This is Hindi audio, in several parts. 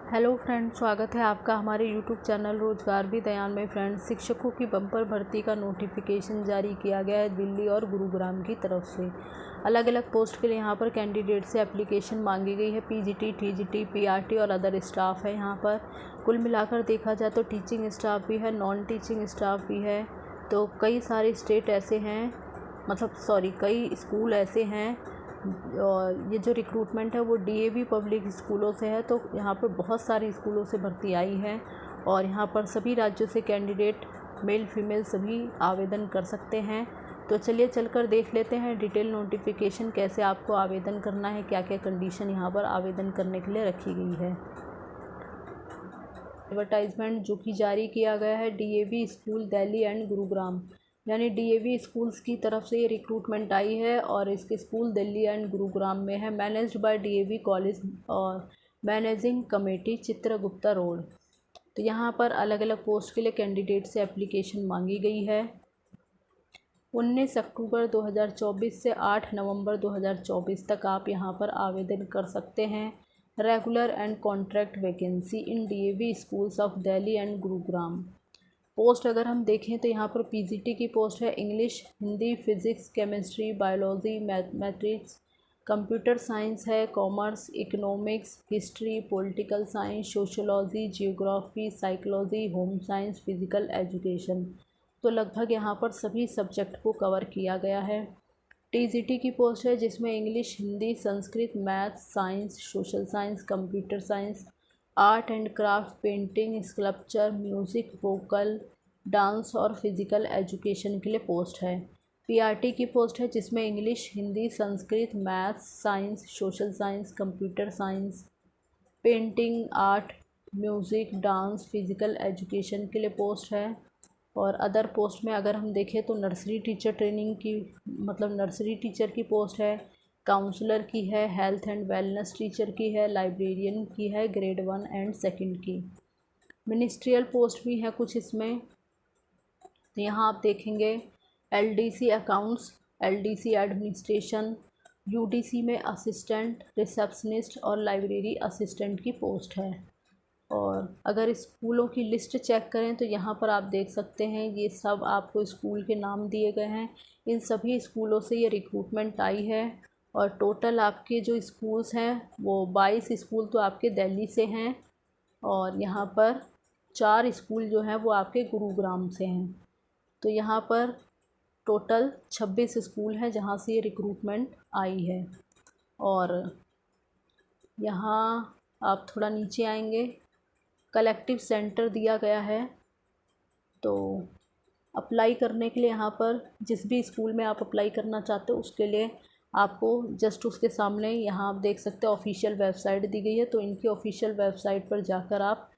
हेलो फ्रेंड, स्वागत है आपका हमारे यूट्यूब चैनल रोजगार भी दयान में। फ्रेंड्स, शिक्षकों की बम्पर भर्ती का नोटिफिकेशन जारी किया गया है दिल्ली और गुरुग्राम की तरफ से। अलग अलग पोस्ट के लिए यहाँ पर कैंडिडेट से एप्लीकेशन मांगी गई है। पीजीटी, टीजीटी, पीआरटी और अदर स्टाफ है। यहाँ पर कुल मिलाकर देखा जाए तो टीचिंग स्टाफ भी है, नॉन टीचिंग स्टाफ भी है। तो कई सारे स्टेट ऐसे हैं, कई स्कूल ऐसे हैं और ये जो रिक्रूटमेंट है वो डीएवी पब्लिक स्कूलों से है। तो यहाँ पर बहुत सारे स्कूलों से भर्ती आई है और यहाँ पर सभी राज्यों से कैंडिडेट मेल फीमेल सभी आवेदन कर सकते हैं। तो चलिए चलकर देख लेते हैं डिटेल नोटिफिकेशन, कैसे आपको आवेदन करना है, क्या क्या कंडीशन यहाँ पर आवेदन करने के लिए रखी गई है। एडवर्टाइजमेंट जो कि जारी किया गया है DAV school Delhi and Gurugram, यानी डीएवी स्कूल्स की तरफ से ये रिक्रूटमेंट आई है और इसके स्कूल दिल्ली एंड गुरुग्राम में है। मैनेज्ड बाय डीएवी कॉलेज और मैनेजिंग कमेटी चित्रगुप्ता रोड। तो यहाँ पर अलग अलग पोस्ट के लिए कैंडिडेट से एप्लीकेशन मांगी गई है। 19 अक्टूबर 2024 से 8 नवंबर 2024 तक आप यहाँ पर आवेदन कर सकते हैं। Regular and contract vacancy in DAV schools of Delhi and Gurugram. Post अगर हम देखें तो यहाँ पर पीजीटी की पोस्ट है। English, Hindi, physics, chemistry, biology, mathematics, computer science है। Commerce, economics, history, political science, sociology, geography, psychology, home science, physical education. तो लगभग यहाँ पर सभी सब्जेक्ट को कवर किया गया है। टीजीटी की पोस्ट है जिसमें English, Hindi, Sanskrit, math, science, social science, computer science, art and craft, painting, sculpture, music, vocal, dance और फिज़िकल एजुकेशन के लिए पोस्ट है। पीआरटी की पोस्ट है जिसमें English, Hindi, Sanskrit, maths, science, social science, computer science, painting, art, music, dance, physical education के लिए पोस्ट है। और अदर पोस्ट में अगर हम देखें तो नर्सरी टीचर ट्रेनिंग की नर्सरी टीचर की पोस्ट है, काउंसलर की है, हेल्थ एंड वेलनेस टीचर की है, लाइब्रेरियन की है, ग्रेड 1 एंड 2 की। मिनिस्ट्रियल पोस्ट भी है कुछ इसमें। तो यहाँ आप देखेंगे LDC accounts, LDC administration, UDC में असिस्टेंट, रिसेप्शनिस्ट और लाइब्रेरी असिस्टेंट की पोस्ट है। और अगर स्कूलों की लिस्ट चेक करें तो यहाँ पर आप देख सकते हैं ये सब आपको स्कूल के नाम दिए गए हैं। इन सभी स्कूलों से ये रिक्रूटमेंट आई है और टोटल आपके जो स्कूल्स हैं वो 22 स्कूल तो आपके दिल्ली से हैं और यहाँ पर 4 स्कूल जो हैं वो आपके गुरुग्राम से हैं। तो यहाँ पर टोटल 26 स्कूल हैं जहाँ से ये रिक्रूटमेंट आई है। और यहाँ आप थोड़ा नीचे आएंगे, कलेक्टिव सेंटर दिया गया है। तो अप्लाई करने के लिए यहाँ पर जिस भी स्कूल में आप अप्लाई करना चाहते हो उसके लिए आपको जस्ट उसके सामने यहाँ आप देख सकते हैं ऑफिशियल वेबसाइट दी गई है। तो इनकी ऑफिशियल वेबसाइट पर जाकर आप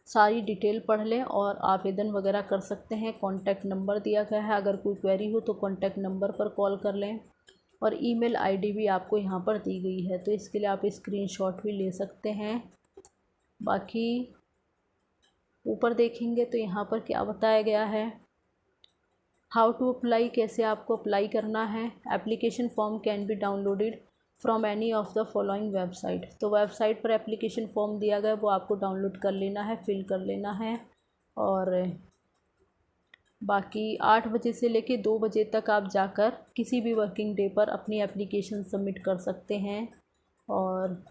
सारी डिटेल पढ़ लें और आवेदन वगैरह कर सकते हैं। कॉन्टैक्ट नंबर दिया गया है, अगर कोई क्वेरी हो तो कॉन्टैक्ट नंबर पर कॉल कर लें। और ईमेल आईडी भी आपको यहाँ पर दी गई है, तो इसके लिए आप स्क्रीनशॉट भी ले सकते हैं। बाकी ऊपर देखेंगे तो यहाँ पर क्या बताया गया है, हाउ टू अप्लाई, कैसे आपको अप्लाई करना है। Application form can be downloaded from any of the following website. तो वेबसाइट पर एप्लीकेशन फॉर्म दिया गया है वो आपको डाउनलोड कर लेना है, फिल कर लेना है। और बाकी 8 बजे से लेके 2 बजे तक आप जाकर किसी भी वर्किंग डे पर अपनी एप्लीकेशन सबमिट कर सकते हैं। और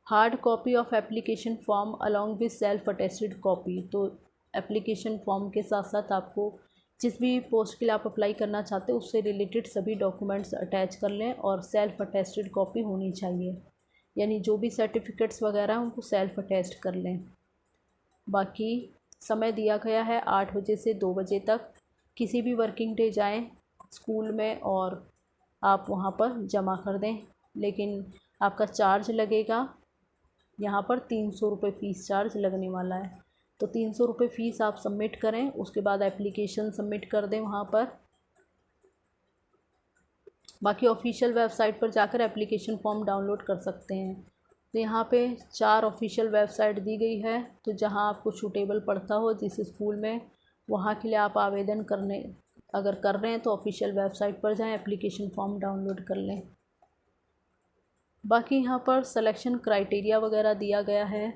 hard copy of application form along with self attested copy. तो एप्लीकेशन फॉर्म के साथ साथ आपको जिस भी पोस्ट के लिए आप अप्लाई करना चाहते हो उससे रिलेटेड सभी डॉक्यूमेंट्स अटैच कर लें और सेल्फ अटेस्टेड कॉपी होनी चाहिए, यानी जो भी सर्टिफिकेट्स वगैरह हैं उनको सेल्फ अटेस्ट कर लें। बाकी समय दिया गया है 8 बजे से 2 बजे तक। किसी भी वर्किंग डे जाएं स्कूल में और आप वहां पर जमा कर दें, लेकिन आपका चार्ज लगेगा यहाँ पर 300 रुपये फ़ीस चार्ज लगने वाला है। तो 300 रुपये फ़ीस आप सबमिट करें, उसके बाद एप्लीकेशन सबमिट कर दें वहाँ पर। बाकी ऑफिशियल वेबसाइट पर जाकर एप्लीकेशन फॉर्म डाउनलोड कर सकते हैं। तो यहाँ पे 4 ऑफिशियल वेबसाइट दी गई है, तो जहाँ आपको सूटेबल पड़ता हो जिस स्कूल में, वहाँ के लिए आप आवेदन करने अगर कर रहे हैं तो ऑफिशियल वेबसाइट पर जाएं, एप्लीकेशन फॉर्म डाउनलोड कर लें। बाकी यहाँ पर सिलेक्शन क्राइटेरिया वगैरह दिया गया है,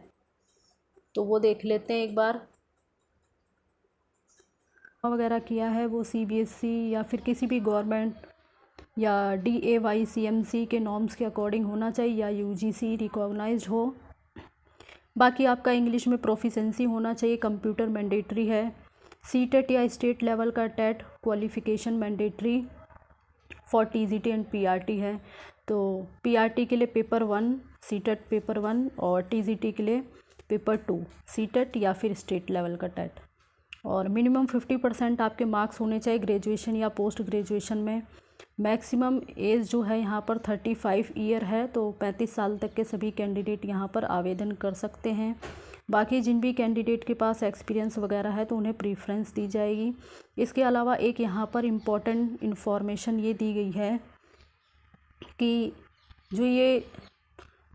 तो वो देख लेते हैं एक बार। वगैरह किया है वो सीबीएसई या फिर किसी भी गवर्नमेंट या DAYCMC के नॉर्म्स के अकॉर्डिंग होना चाहिए या UGC रिकॉग्नाइज्ड हो। बाकी आपका इंग्लिश में प्रोफिशेंसी होना चाहिए, कंप्यूटर मैंडेटरी है। सीटेट या स्टेट लेवल का TET qualification mandatory for TGT and PRT है। तो PRT के लिए पेपर 1 सीटेट पेपर 1 और TGT के लिए पेपर 2 सीटेट या फिर स्टेट लेवल का टेट। और मिनिमम 50% आपके मार्क्स होने चाहिए ग्रेजुएशन या पोस्ट ग्रेजुएशन में। मैक्सिमम एज जो है यहाँ पर 35 ईयर है, तो 35 साल तक के सभी कैंडिडेट यहाँ पर आवेदन कर सकते हैं। बाकी जिन भी कैंडिडेट के पास एक्सपीरियंस वगैरह है तो उन्हें प्रीफ्रेंस दी जाएगी। इसके अलावा एक यहाँ पर इम्पॉर्टेंट इन्फॉर्मेशन ये दी गई है कि जो ये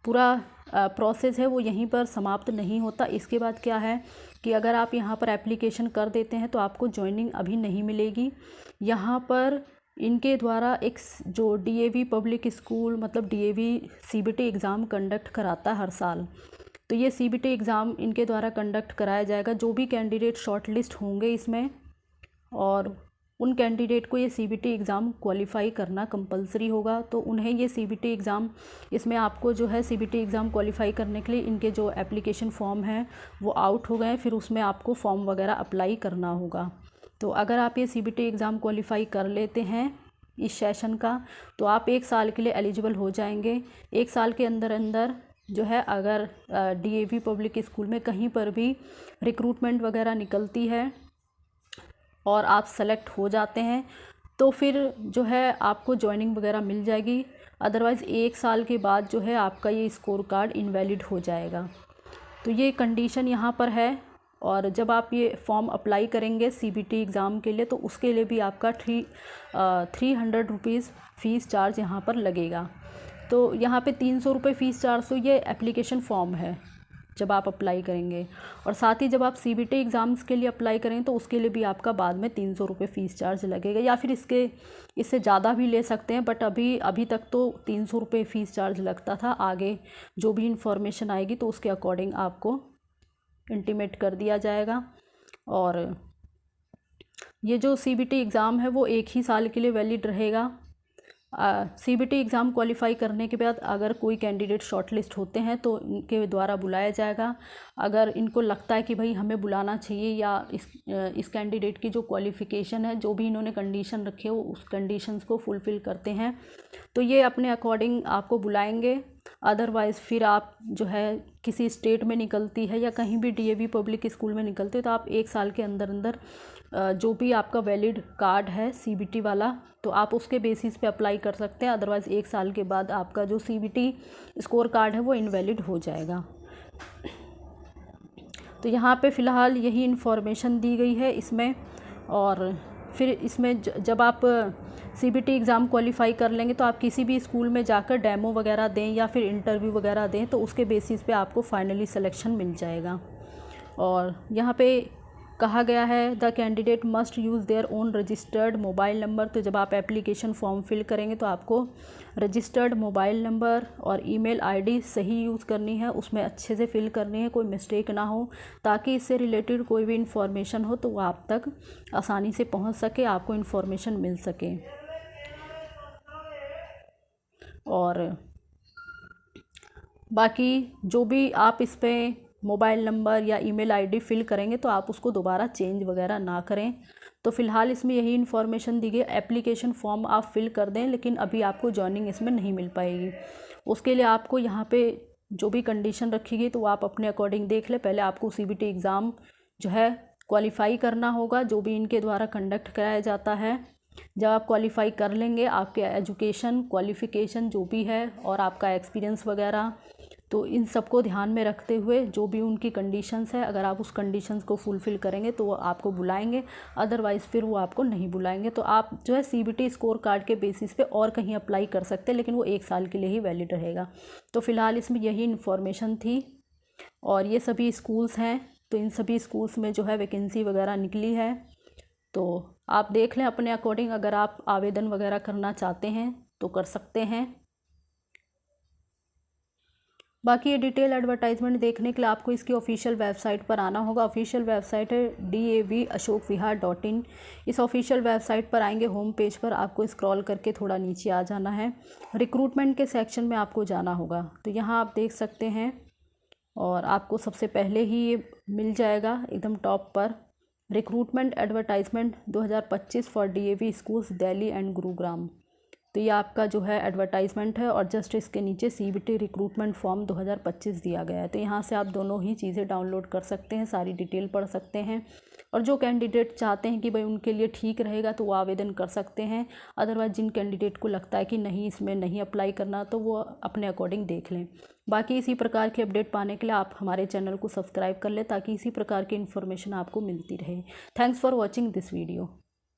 पूरा प्रोसेस है वो यहीं पर समाप्त नहीं होता। इसके बाद क्या है कि अगर आप यहाँ पर एप्लीकेशन कर देते हैं तो आपको जॉइनिंग अभी नहीं मिलेगी। यहाँ पर इनके द्वारा एक जो DAV पब्लिक स्कूल मतलब DAV CBT एग्ज़ाम कंडक्ट कराता है हर साल, तो ये CBT एग्ज़ाम इनके द्वारा कंडक्ट कराया जाएगा। जो भी कैंडिडेट शॉर्ट लिस्ट होंगे इसमें, और उन कैंडिडेट को ये CBT एग्ज़ाम क्वालिफ़ाई करना कंपलसरी होगा, तो उन्हें ये CBT एग्ज़ाम, इसमें आपको जो है CBT एग्ज़ाम क्वालिफ़ाई करने के लिए इनके जो एप्लीकेशन फ़ॉर्म हैं वो आउट हो गए, फिर उसमें आपको फ़ॉर्म वगैरह अप्लाई करना होगा। तो अगर आप ये CBT एग्ज़ाम क्वालिफ़ाई कर लेते हैं इस सेशन का, तो आप 1 साल के लिए एलिजिबल हो जाएंगे। 1 साल के अंदर अंदर जो है अगर DAV पब्लिक स्कूल में कहीं पर भी रिक्रूटमेंट वगैरह निकलती है और आप सेलेक्ट हो जाते हैं तो फिर जो है आपको जॉइनिंग वगैरह मिल जाएगी। अदरवाइज़ 1 साल के बाद जो है आपका ये स्कोर कार्ड इनवैलिड हो जाएगा। तो ये कंडीशन यहाँ पर है। और जब आप ये फॉर्म अप्लाई करेंगे CBT एग्ज़ाम के लिए, तो उसके लिए भी आपका 300 रुपीज़ फ़ीस चार्ज यहाँ पर लगेगा। तो यहाँ पे 300 रुपये फ़ीस चार्ज, तो ये एप्लीकेशन फ़ॉर्म है जब आप अप्लाई करेंगे। और साथ ही जब आप CBT एग्ज़ाम्स के लिए अप्लाई करेंगे तो उसके लिए भी आपका बाद में 300 रुपये फ़ीस चार्ज लगेगा, या फिर इससे ज़्यादा भी ले सकते हैं। बट अभी तक तो 300 रुपये फ़ीस चार्ज लगता था। आगे जो भी इंफॉर्मेशन आएगी तो उसके अकॉर्डिंग आपको इंटीमेट कर दिया जाएगा। और ये जो CBT एग्ज़ाम है वो 1 ही साल के लिए वैलिड रहेगा। CBT एग्ज़ाम क्वालिफ़ाई करने के बाद अगर कोई कैंडिडेट शॉर्टलिस्ट होते हैं तो इनके द्वारा बुलाया जाएगा। अगर इनको लगता है कि भाई हमें बुलाना चाहिए या इस कैंडिडेट की जो क्वालिफ़िकेशन है, जो भी इन्होंने कंडीशन रखे हो उस कंडीशंस को फुलफ़िल करते हैं, तो ये अपने अकॉर्डिंग आपको बुलाएंगे। अदरवाइज़ फिर आप जो है किसी स्टेट में निकलती है या कहीं भी DAV पब्लिक स्कूल में निकलते हो तो आप 1 साल के अंदर अंदर जो भी आपका वैलिड कार्ड है CBT वाला, तो आप उसके बेसिस पे अप्लाई कर सकते हैं। अदरवाइज़ 1 साल के बाद आपका जो CBT स्कोर कार्ड है वो इनवैलिड हो जाएगा। तो यहाँ पे फ़िलहाल यही इन्फॉर्मेशन दी गई है इसमें। और फिर इसमें जब आप CBT एग्ज़ाम क्वालिफ़ाई कर लेंगे तो आप किसी भी स्कूल में जाकर डेमो वगैरह दें या फिर इंटरव्यू वगैरह दें, तो उसके बेसिस पे आपको फाइनली सिलेक्शन मिल जाएगा। और यहाँ पे कहा गया है the candidate must use their own registered mobile number. तो जब आप एप्लीकेशन फॉर्म फिल करेंगे तो आपको रजिस्टर्ड मोबाइल नंबर और ईमेल आईडी सही यूज़ करनी है, उसमें अच्छे से फिल करनी है, कोई मिस्टेक ना हो, ताकि इससे रिलेटेड कोई भी इन्फॉर्मेशन हो तो वो आप तक आसानी से पहुंच सके, आपको इन्फॉर्मेशन मिल सके। और बाकी जो भी आप इस पर मोबाइल नंबर या ईमेल आईडी फिल करेंगे तो आप उसको दोबारा चेंज वगैरह ना करें। तो फ़िलहाल इसमें यही इन्फॉर्मेशन दी गई। एप्लीकेशन फॉर्म आप फिल कर दें, लेकिन अभी आपको जॉइनिंग इसमें नहीं मिल पाएगी। उसके लिए आपको यहाँ पे जो भी कंडीशन रखी गई तो आप अपने अकॉर्डिंग देख लें। पहले आपको CBT एग्ज़ाम जो है क्वालिफ़ाई करना होगा, जो भी इनके द्वारा कंडक्ट कराया जाता है। जब आप क्वालिफ़ाई कर लेंगे, आपके एजुकेशन क्वालिफ़िकेशन जो भी है और आपका एक्सपीरियंस वगैरह, तो इन सबको ध्यान में रखते हुए जो भी उनकी कंडीशंस है, अगर आप उस कंडीशंस को फुलफ़िल करेंगे तो वो आपको बुलाएंगे। अदरवाइज़ फिर वो आपको नहीं बुलाएंगे। तो आप जो है CBT स्कोर कार्ड के बेसिस पे और कहीं अप्लाई कर सकते हैं, लेकिन वो 1 साल के लिए ही वैलिड रहेगा। तो फ़िलहाल इसमें यही इन्फॉर्मेशन थी। और ये सभी स्कूल्स हैं, तो इन सभी स्कूल्स में जो है वैकेंसी वगैरह निकली है, तो आप देख लें अपने अकॉर्डिंग। अगर आप आवेदन वगैरह करना चाहते हैं तो कर सकते हैं। बाकी ये डिटेल एडवर्टाइजमेंट देखने के लिए आपको इसकी ऑफिशियल वेबसाइट पर आना होगा। ऑफिशियल वेबसाइट है davashokvihar.in। इस ऑफिशियल वेबसाइट पर आएंगे, होम पेज पर आपको स्क्रॉल करके थोड़ा नीचे आ जाना है। रिक्रूटमेंट के सेक्शन में आपको जाना होगा, तो यहाँ आप देख सकते हैं और आपको सबसे पहले ही ये मिल जाएगा एकदम टॉप पर, recruitment advertisement 2025 for DAV schools Delhi and Gurugram. तो ये आपका जो है एडवर्टाइजमेंट है और जस्ट इसके नीचे CBT रिक्रूटमेंट फॉर्म 2025 दिया गया है। तो यहाँ से आप दोनों ही चीज़ें डाउनलोड कर सकते हैं, सारी डिटेल पढ़ सकते हैं और जो कैंडिडेट चाहते हैं कि भाई उनके लिए ठीक रहेगा तो वो आवेदन कर सकते हैं। अदरवाइज़ जिन कैंडिडेट को लगता है कि नहीं इसमें नहीं अप्लाई करना तो वो अपने अकॉर्डिंग देख लें। बाकी इसी प्रकार के अपडेट पाने के लिए आप हमारे चैनल को सब्सक्राइब कर लें ताकि इसी प्रकार की इन्फॉर्मेशन आपको मिलती रहे। Thanks for watching this video.